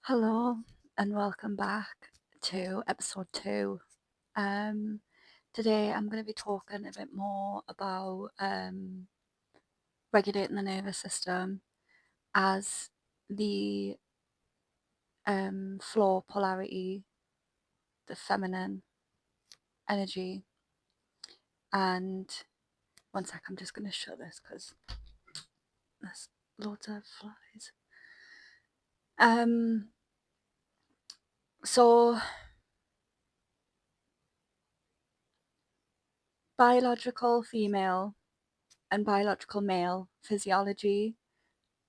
Hello and welcome back to episode 2. Today I'm going to be talking a bit more about regulating the nervous system as the floor polarity, the feminine energy. And one sec, I'm just going to shut this because there's loads of flies. So biological female and biological male physiology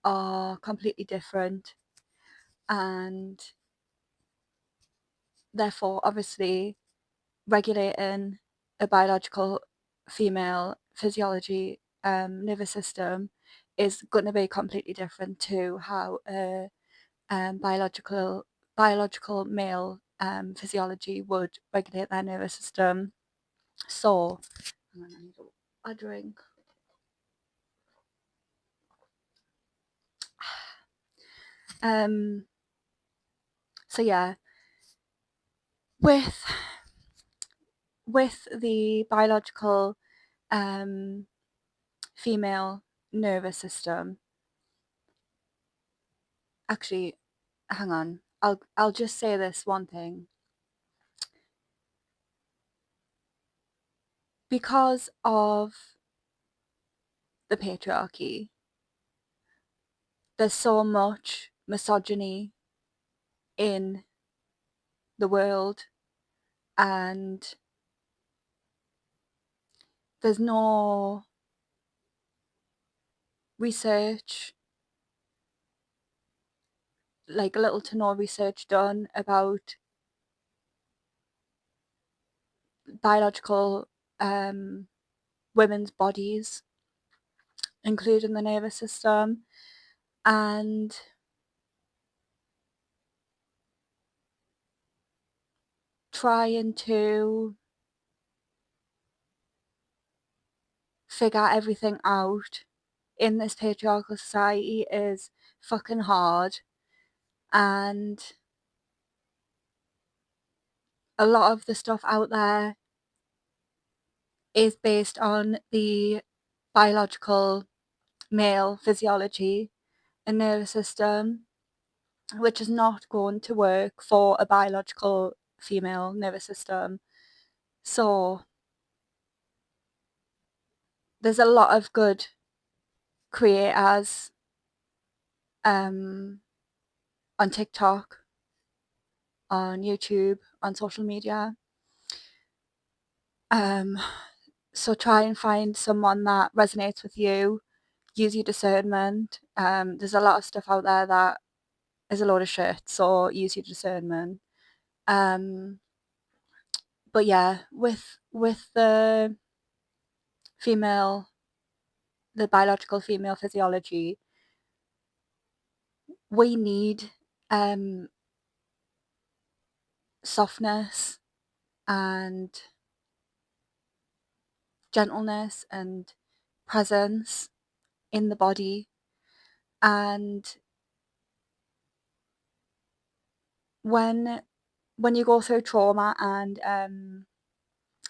are completely different, and therefore obviously regulating a biological female physiology nervous system is going to be completely different to how a biological male physiology would regulate their nervous system. So hang on, I need a drink. So yeah, with the biological female nervous system, actually, hang on, I'll just say this one thing. Because of the patriarchy, there's so much misogyny in the world, and there's no research, like little to no research done about biological women's bodies, including the nervous system, and trying to figure everything out in this patriarchal society is fucking hard. And a lot of the stuff out there is based on the biological male physiology and nervous system, which is not going to work for a biological female nervous system. So there's a lot of good creators on TikTok, on YouTube, on social media. So try and find someone that resonates with you. Use your discernment. There's a lot of stuff out there that is a load of shit, so use your discernment. But yeah, with the biological female physiology, we need softness and gentleness and presence in the body. And when you go through trauma and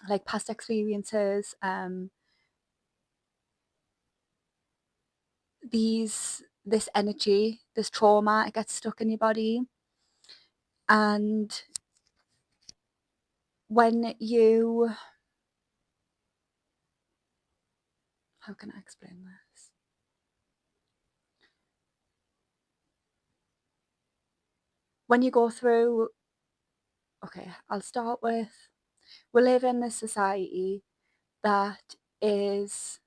like past experiences, this energy, this trauma, it gets stuck in your body. And when you, how can I explain this? When you go through, okay, I'll start with, we live in this society that is,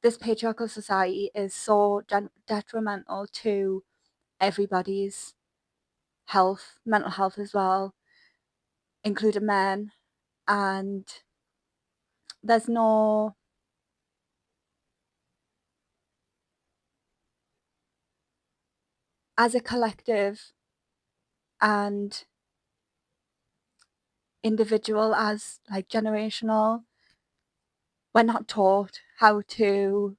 this patriarchal society is so detrimental to everybody's health, mental health as well, including men. And there's no, as a collective and individual, as like generational, we're not taught how to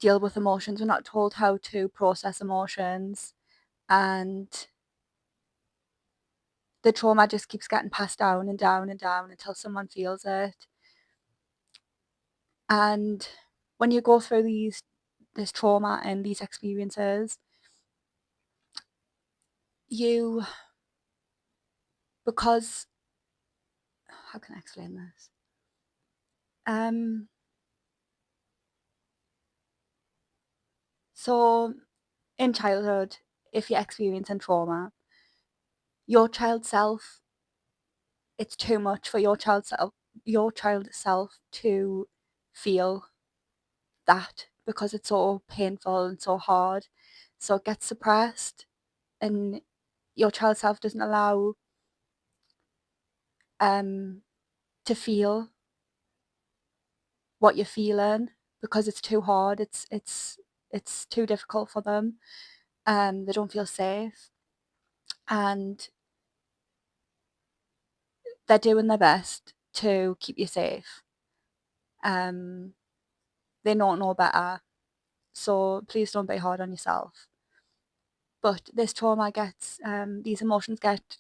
deal with emotions. We're not told how to process emotions, and the trauma just keeps getting passed down and down and down until someone feels it. And when you go through this trauma and these experiences, you, because, how can I explain this? So in childhood, if you're experiencing trauma, your child self, it's too much for your child self to feel that, because it's so painful and so hard. So it gets suppressed, and your child self doesn't allow to feel what you're feeling, because it's too hard. It's too difficult for them. They don't feel safe, and they're doing their best to keep you safe. They don't know better, so please don't be hard on yourself. But this trauma gets, these emotions get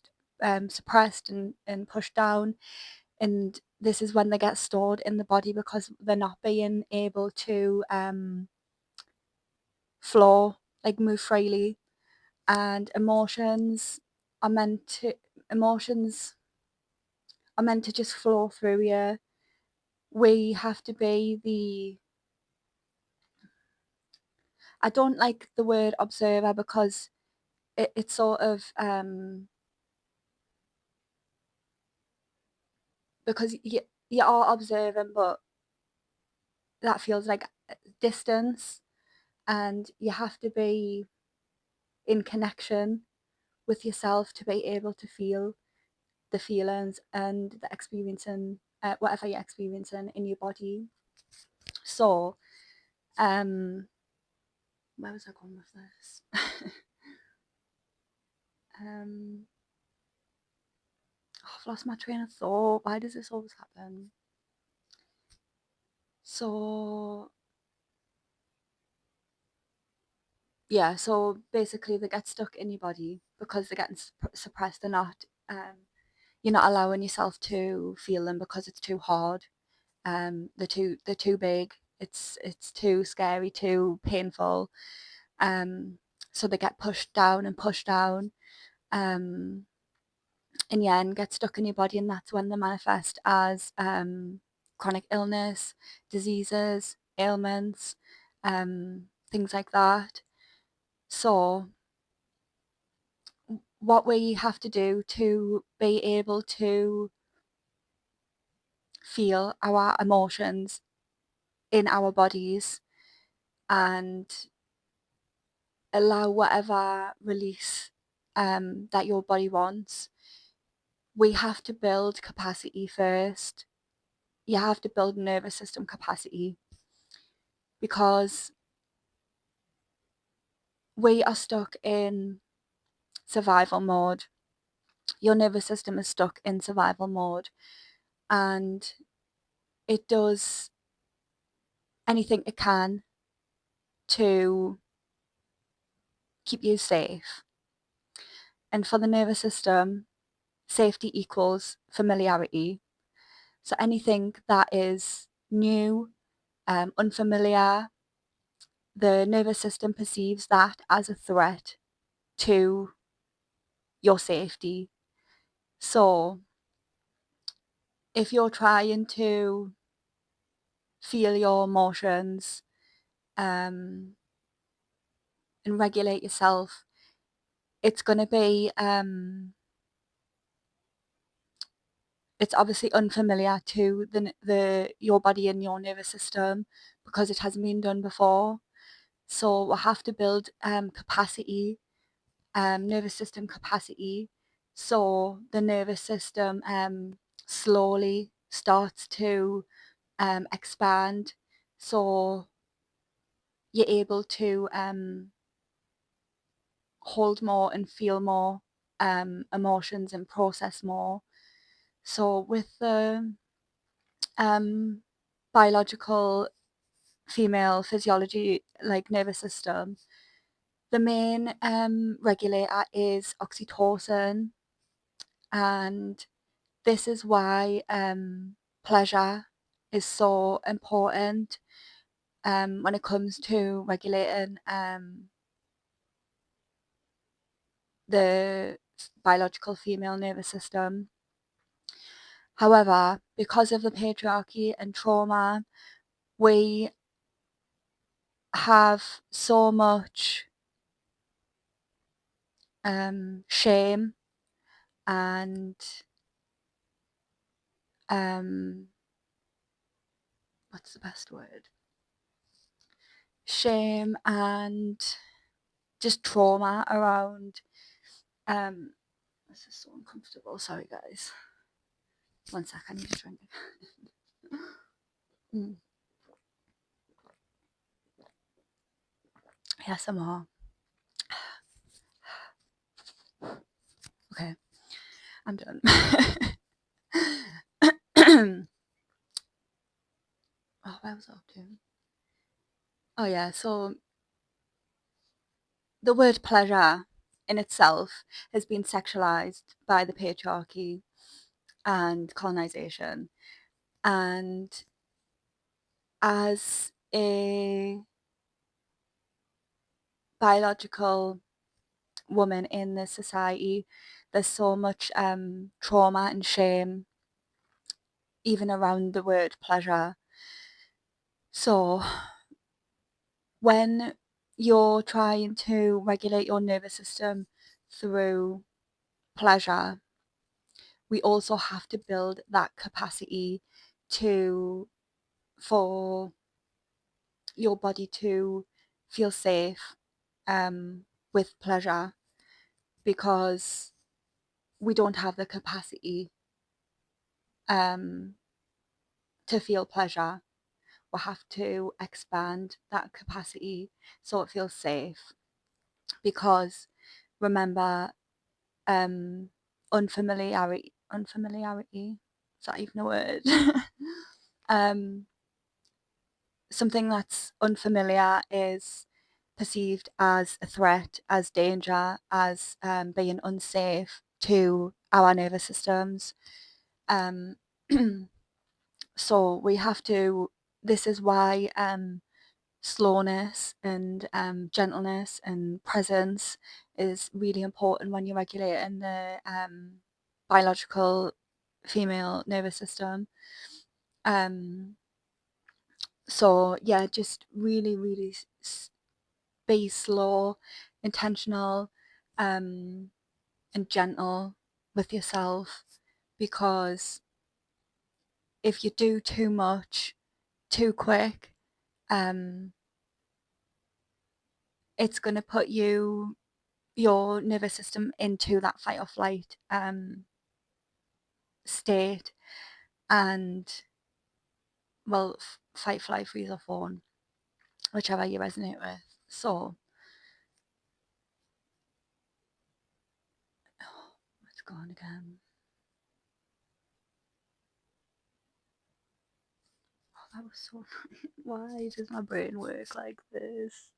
suppressed and pushed down, and this is when they get stored in the body because they're not being able to flow, like move freely. And emotions are meant to just flow through you. We have to be I don't like the word observer, because it's sort of because you are observing, but that feels like distance, and you have to be in connection with yourself to be able to feel the feelings and the experiencing, whatever you're experiencing in your body. So where was I going with this? I've lost my train of thought. Why does this always happen? So yeah, so basically they get stuck in your body because they're getting suppressed. You're not allowing yourself to feel them because it's too hard. They're too big. It's too scary, too painful. So they get pushed down and pushed down. In the end, get stuck in your body, and that's when they manifest as chronic illness, diseases, ailments, things like that. So what we have to do to be able to feel our emotions in our bodies and allow whatever release that your body wants, we have to build capacity first. You have to build nervous system capacity, because we are stuck in survival mode. Your nervous system is stuck in survival mode, and it does anything it can to keep you safe. And for the nervous system, safety equals familiarity. So anything that is new, unfamiliar, the nervous system perceives that as a threat to your safety. So if you're trying to feel your emotions and regulate yourself, it's going to be it's obviously unfamiliar to the your body and your nervous system, because it hasn't been done before. So we'll have to build capacity, nervous system capacity, so the nervous system slowly starts to expand, so you're able to hold more and feel more emotions and process more. So with the biological female physiology, like nervous system, the main regulator is oxytocin, and this is why pleasure is so important when it comes to regulating the biological female nervous system. However, because of the patriarchy and trauma, we have so much shame and what's the best word? Shame and just trauma around. This is so uncomfortable. Sorry, guys. 1 sec, I need to drink. Yes, some more. Okay, I'm done. Oh, where was I up to? Oh yeah, so the word pleasure in itself has been sexualized by the patriarchy and colonization. And as a biological woman in this society, there's so much trauma and shame even around the word pleasure. So when you're trying to regulate your nervous system through pleasure, we also have to build that capacity for your body to feel safe with pleasure, because we don't have the capacity to feel pleasure. We have to expand that capacity so it feels safe, because remember, unfamiliarity, is that even a word? Something that's unfamiliar is perceived as a threat, as danger, as being unsafe to our nervous systems. So we have to, this is why slowness and gentleness and presence is really important when you're regulating the biological female nervous system. So yeah, just really, really be slow, intentional, and gentle with yourself, because if you do too much too quick, it's going to put your nervous system into that fight or flight state, and well, fight, flight, freeze or fawn, whichever you resonate with. So let's go on again. Oh, that was so why does my brain work like this?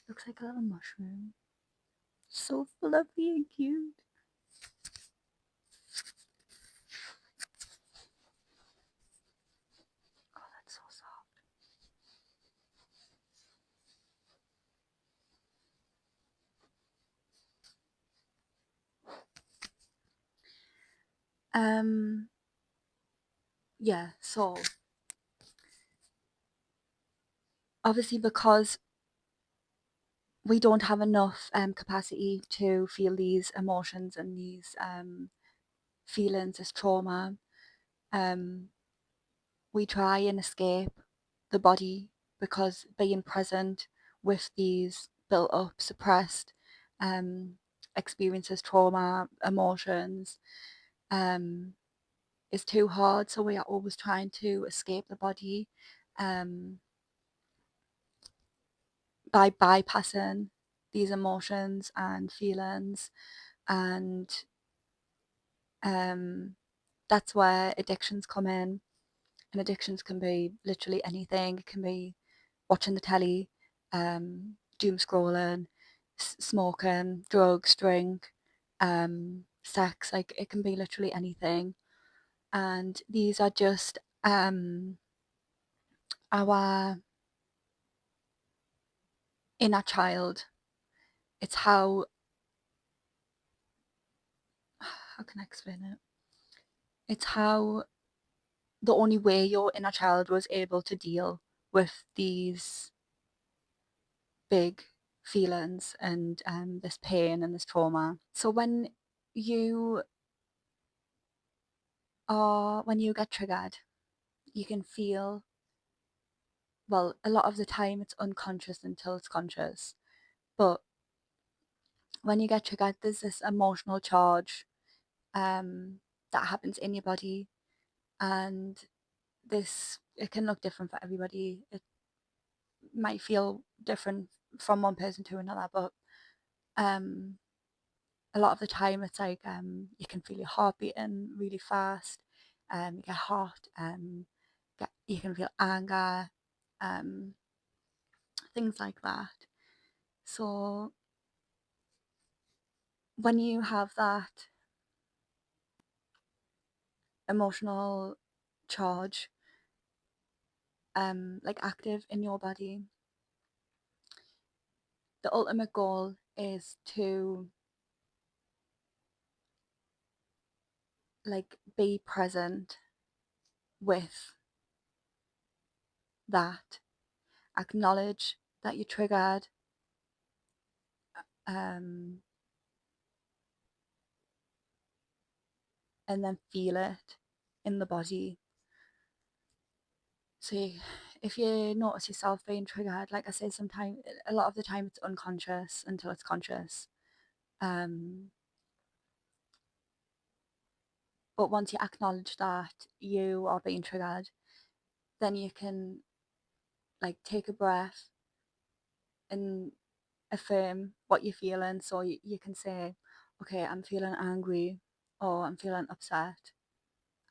Looks like a little mushroom. So fluffy and cute. Oh, that's so soft. Yeah, so obviously, because we don't have enough capacity to feel these emotions and these feelings as trauma, we try and escape the body, because being present with these built up, suppressed experiences, trauma, emotions, is too hard. So we are always trying to escape the body by bypassing these emotions and feelings, and That's where addictions come in. And addictions can be literally anything. It can be watching the telly, doom scrolling, smoking, drugs, drink, sex. Like, it can be literally anything. And these are just our inner child. It's how can I explain it? It's how the only way your inner child was able to deal with these big feelings and this pain and this trauma. So you when you get triggered, you can feel, well, a lot of the time it's unconscious until it's conscious. But when you get triggered, there's this emotional charge that happens in your body, and it can look different for everybody. It might feel different from one person to another, but um, a lot of the time it's like you can feel your heart beating really fast, you get hot, you can feel anger, um, things like that. So when you have that emotional charge like active in your body, the ultimate goal is to like be present with that, acknowledge that you're triggered, um, and then feel it in the body. So if you notice yourself being triggered, like I say, sometimes, a lot of the time it's unconscious until it's conscious. Um, but once you acknowledge that you are being triggered, then you can like take a breath and affirm what you're feeling. So you can say, okay, I'm feeling angry or I'm feeling upset.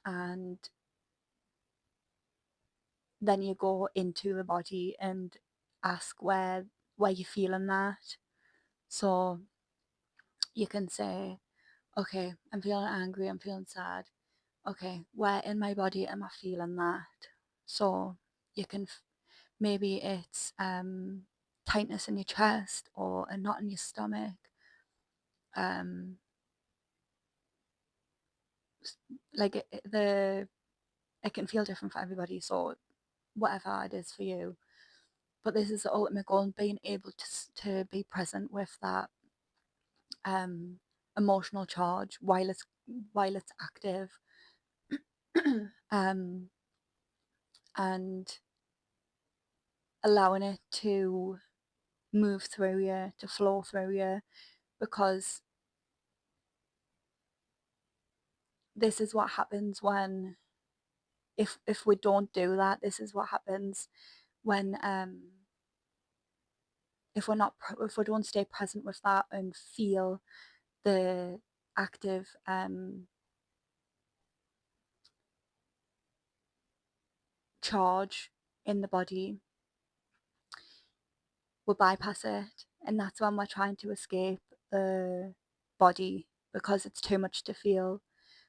And then you go into the body and ask where you're feeling that. So you can say, okay, I'm feeling angry, I'm feeling sad. Okay, where in my body am I feeling that? So you can maybe it's tightness in your chest or a knot in your stomach. Um, like it can feel different for everybody. So whatever it is for you, but this is the ultimate goal: being able to be present with that um emotional charge while it's active, um and allowing it to move through you, to flow through you, because this is what happens when if we don't do that. This is what happens when if we don't stay present with that and feel the active charge in the body. We bypass it, and that's when we're trying to escape the body because it's too much to feel.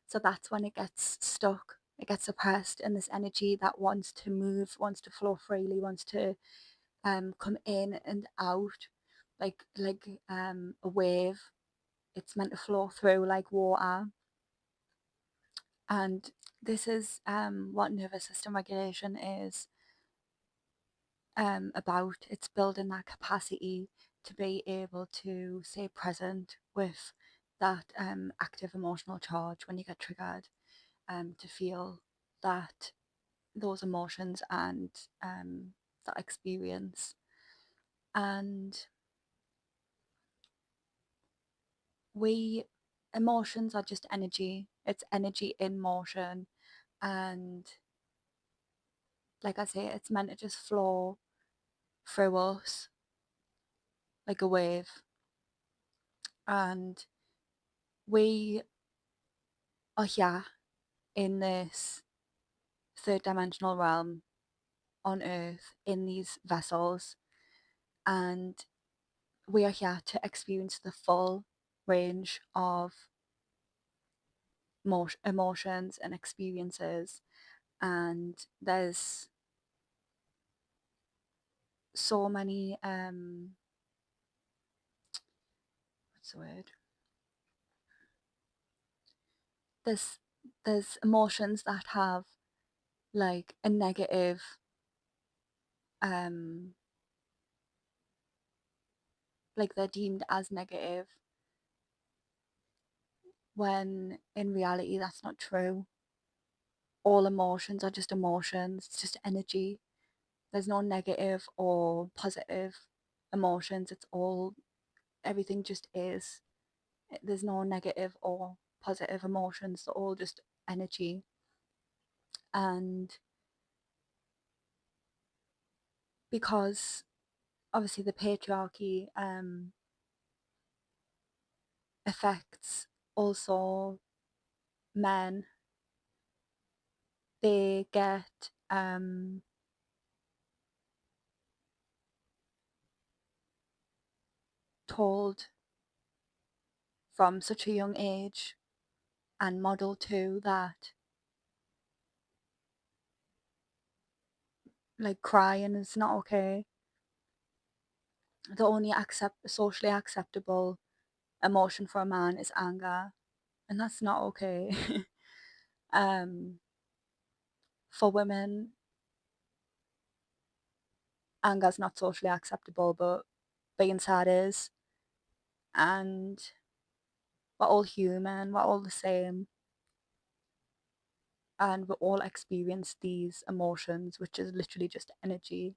So that's when it gets stuck, it gets suppressed, and this energy that wants to move, wants to flow freely, wants to come in and out like a wave. It's meant to flow through like water. And this is what nervous system regulation is about. It's building that capacity to be able to stay present with that active emotional charge when you get triggered, to feel that those emotions and that experience. And we emotions are just energy. It's energy in motion, and like I say, it's meant to just flow through us like a wave. And we are here in this third dimensional realm on earth in these vessels, and we are here to experience the full range of emotions and experiences. And there's so many what's the word, there's emotions that have like a negative like they're deemed as negative, when in reality that's not true. All emotions are just emotions, it's just energy. There's no negative or positive emotions, it's all, everything just is. There's no negative or positive emotions, they're all just energy. And because obviously the patriarchy affects also men, they get told from such a young age and modeled too that like crying is not okay. The only socially acceptable emotion for a man is anger, and that's not okay. um, for women, anger is not socially acceptable, but being sad is. And we're all human, we're all the same, and we all experience these emotions, which is literally just energy.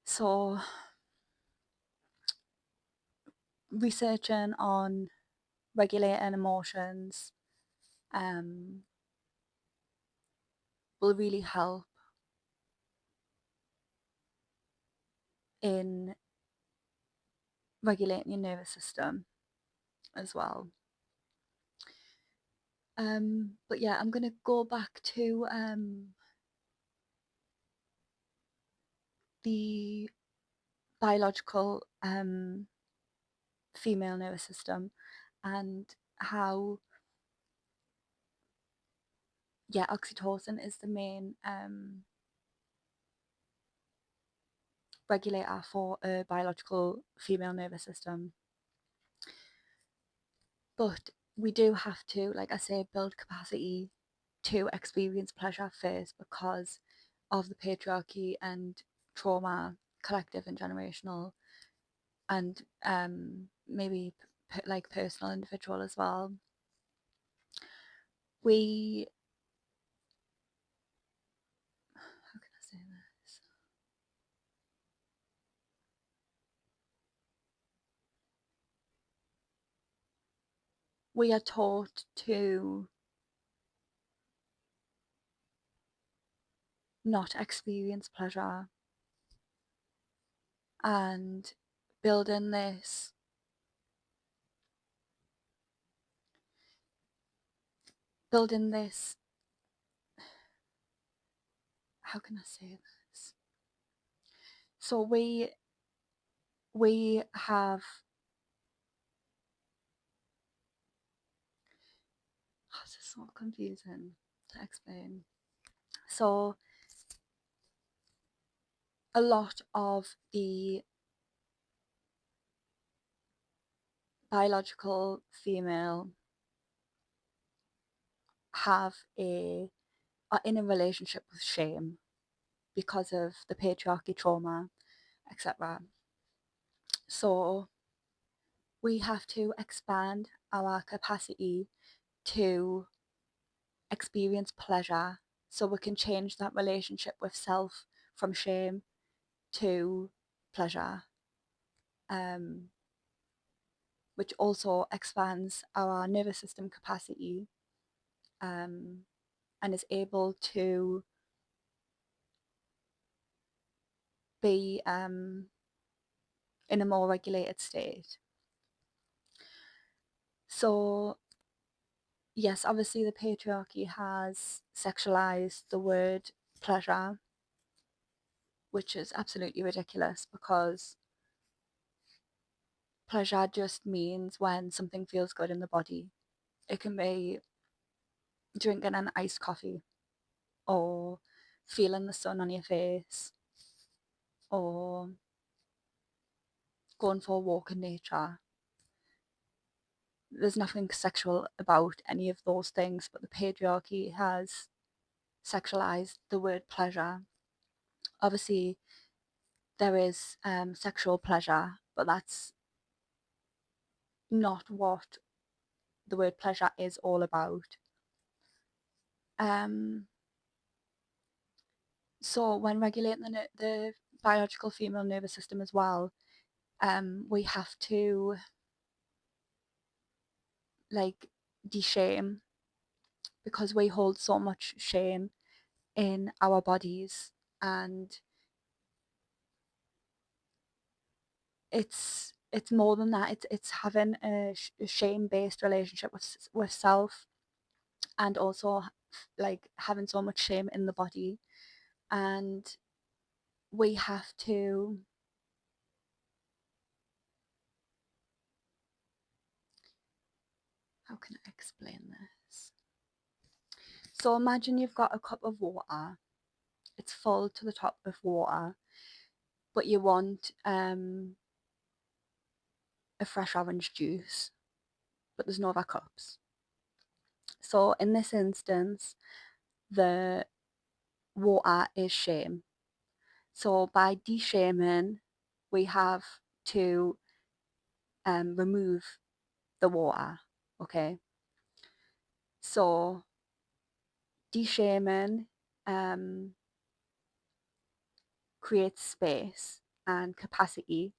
So, researching on regulating emotions um, will really help in regulating your nervous system as well. But yeah, I'm going to go back to the biological female nervous system, and how, yeah, oxytocin is the main regulator for a biological female nervous system. But we do have to, like I say, build capacity to experience pleasure first, because of the patriarchy and trauma, collective and generational, and maybe like personal, individual as well. We, how can I say this? We are taught to not experience pleasure, and building this building this how can I say this? So we have, oh, this is so confusing to explain. So a lot of the biological female have are in a relationship with shame because of the patriarchy, trauma, etc. So we have to expand our capacity to experience pleasure, so we can change that relationship with self from shame to pleasure, um, which also expands our nervous system capacity, um, and is able to be in a more regulated state. So yes, obviously the patriarchy has sexualized the word pleasure, which is absolutely ridiculous, because pleasure just means when something feels good in the body. It can be drinking an iced coffee, or feeling the sun on your face, or going for a walk in nature. There's nothing sexual about any of those things, but the patriarchy has sexualized the word pleasure. Obviously, there is sexual pleasure, but that's not what the word pleasure is all about. Um, so when regulating the biological female nervous system as well, we have to like de-shame, because we hold so much shame in our bodies, and it's more than that. It's having a shame-based relationship with self, and also like having so much shame in the body. And we have to, how can I explain this? So imagine you've got a cup of water, it's full to the top with water, but you want a fresh orange juice, but there's no other cups. So in this instance, the water is shame. So by de-shaming, we have to remove the water. Okay. So de-shaming creates space and capacity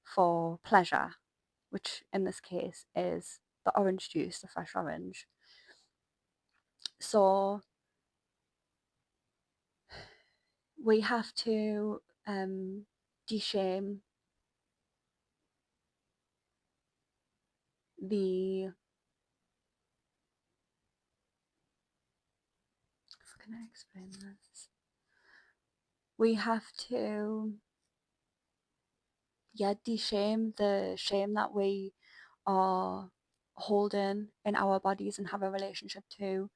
for pleasure, which in this case is the orange juice, the fresh orange. So we have to de-shame the, how can I explain this? We have to, yeah, de-shame the shame that we are holding in our bodies and have a relationship to,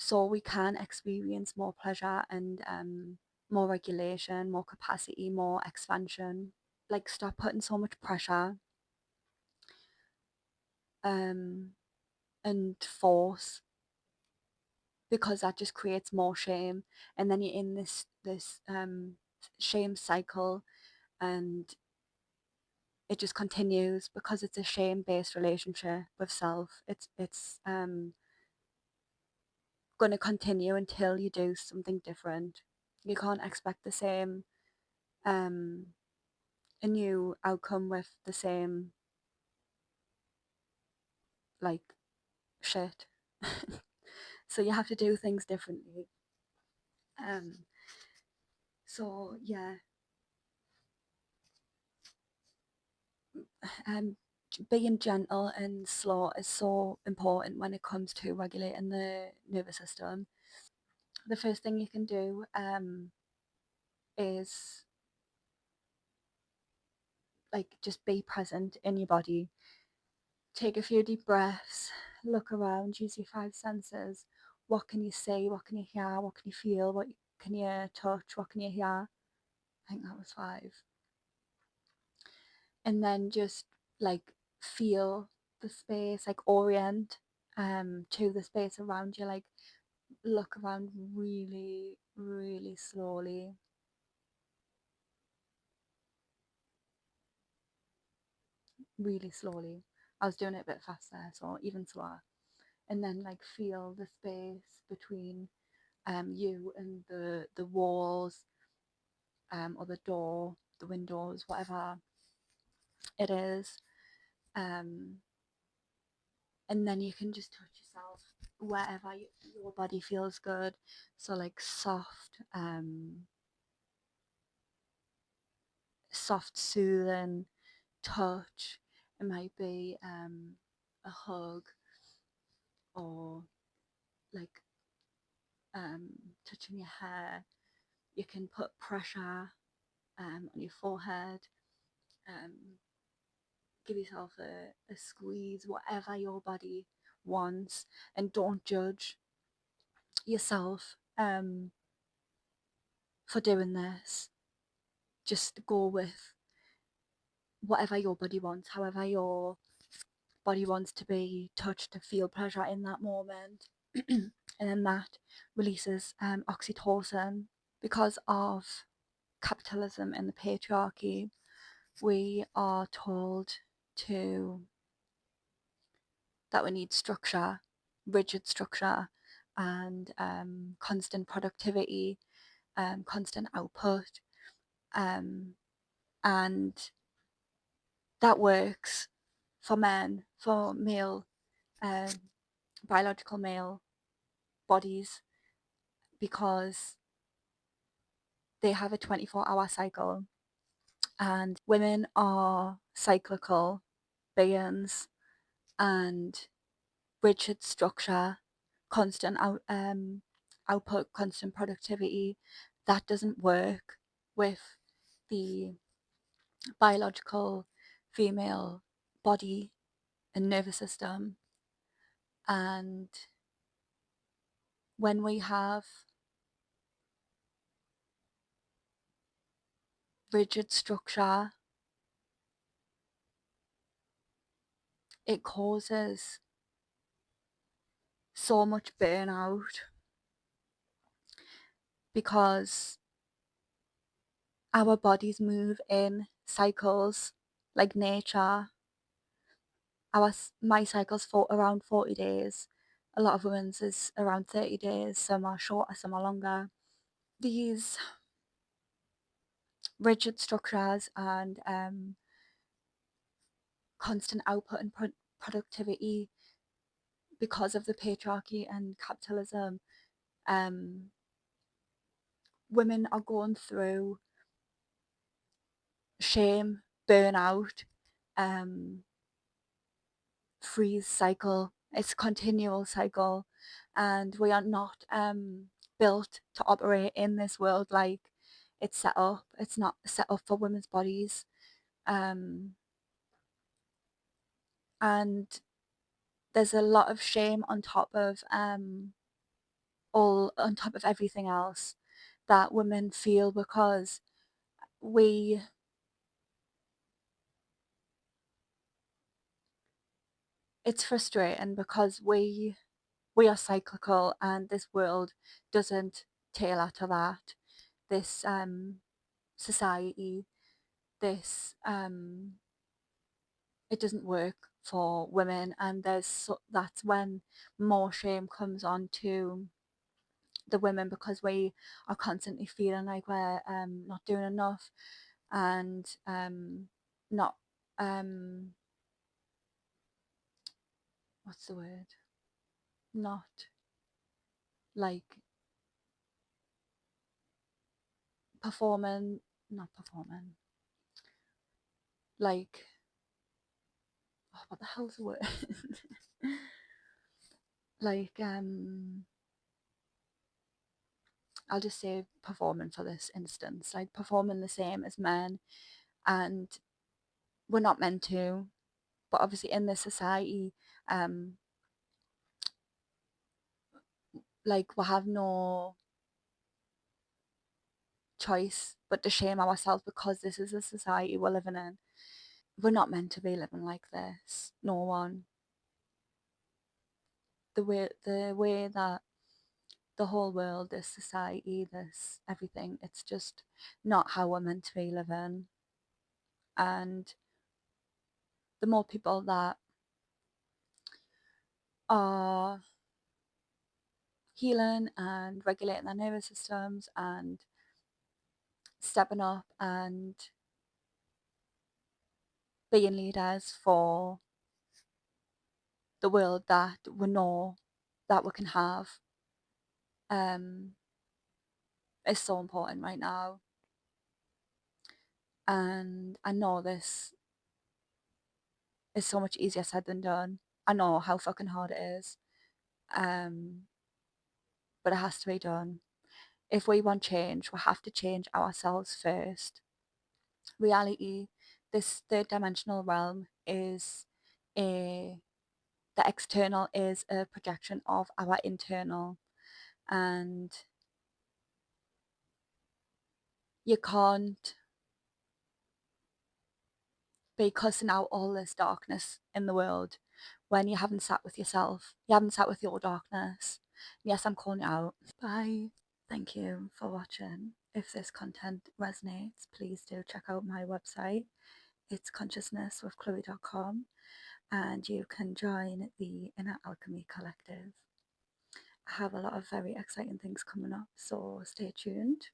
so we can experience more pleasure and more regulation, more capacity, more expansion. Like, stop putting so much pressure and force, because that just creates more shame, and then you're in this shame cycle, and it just continues, because it's a shame-based relationship with self. It's going to continue until you do something different. You can't expect the same a new outcome with the same like shit. So you have to do things differently. Um so yeah, um being gentle and slow is so important when it comes to regulating the nervous system. The first thing you can do is like just be present in your body. Take a few deep breaths, look around, use your five senses. What can you see? What can you hear? What can you feel? What can you touch? What can you hear? I think that was five. And then just like feel the space, like orient to the space around you, like look around really, really slowly. Really slowly. I was doing it a bit faster, so even slower. And then like feel the space between you and the walls, or the door, the windows, whatever it is. Um, and then you can just touch yourself wherever your body feels good. So like soft soothing touch. It might be a hug, or like touching your hair. You can put pressure on your forehead, um, give yourself a squeeze, whatever your body wants, and don't judge yourself for doing this. Just go with whatever your body wants, however your body wants to be touched, to feel pleasure in that moment. And then that releases oxytocin. Because of capitalism and the patriarchy, we are told to that we need structure, rigid structure, and constant productivity, constant output, and that works for men, for male, um, biological male bodies, because they have a 24-hour cycle, and women are cyclical beings, and rigid structure, constant output, constant productivity, that doesn't work with the biological female body and nervous system. And when we have rigid structure, it causes so much burnout, because our bodies move in cycles like nature. My cycle's for around 40 days. A lot of women's is around 30 days. Some are shorter, some are longer. These rigid structures and constant output and productivity, because of the patriarchy and capitalism, women are going through shame, burnout, freeze cycle. It's a continual cycle, and we are not built to operate in this world like it's set up. It's not set up for women's bodies, and there's a lot of shame on top of everything else that women feel, because we it's frustrating, because we are cyclical, and this world doesn't tailor to that. This society, this it doesn't work for women, and that's when more shame comes on to the women, because we are constantly feeling like we're not doing enough, and not what's the word, not like performing, not performing, like, oh, what the hell's the word? Like I'll just say performing for this instance, like performing the same as men, and we're not meant to, but obviously in this society, like we have no choice but to shame ourselves, because this is a society we're living in. We're not meant to be living like this. No one. The way that the whole world, this society, this everything, it's just not how we're meant to be living. And the more people that are healing and regulating their nervous systems and stepping up and being leaders for the world that we know that we can have, um, is so important right now. And I know this is so much easier said than done. I know how fucking hard it is. But it has to be done. If we want change, we have to change ourselves first. Reality, this third dimensional realm is a the external is a projection of our internal, and you can't be cussing out all this darkness in the world when you haven't sat with yourself. You haven't sat with your darkness. Yes, I'm calling it out. Bye. Thank you for watching. If this content resonates, please do check out my website. It's consciousnesswithchloe.com, and you can join the Inner Alchemy Collective. I have a lot of very exciting things coming up, so stay tuned.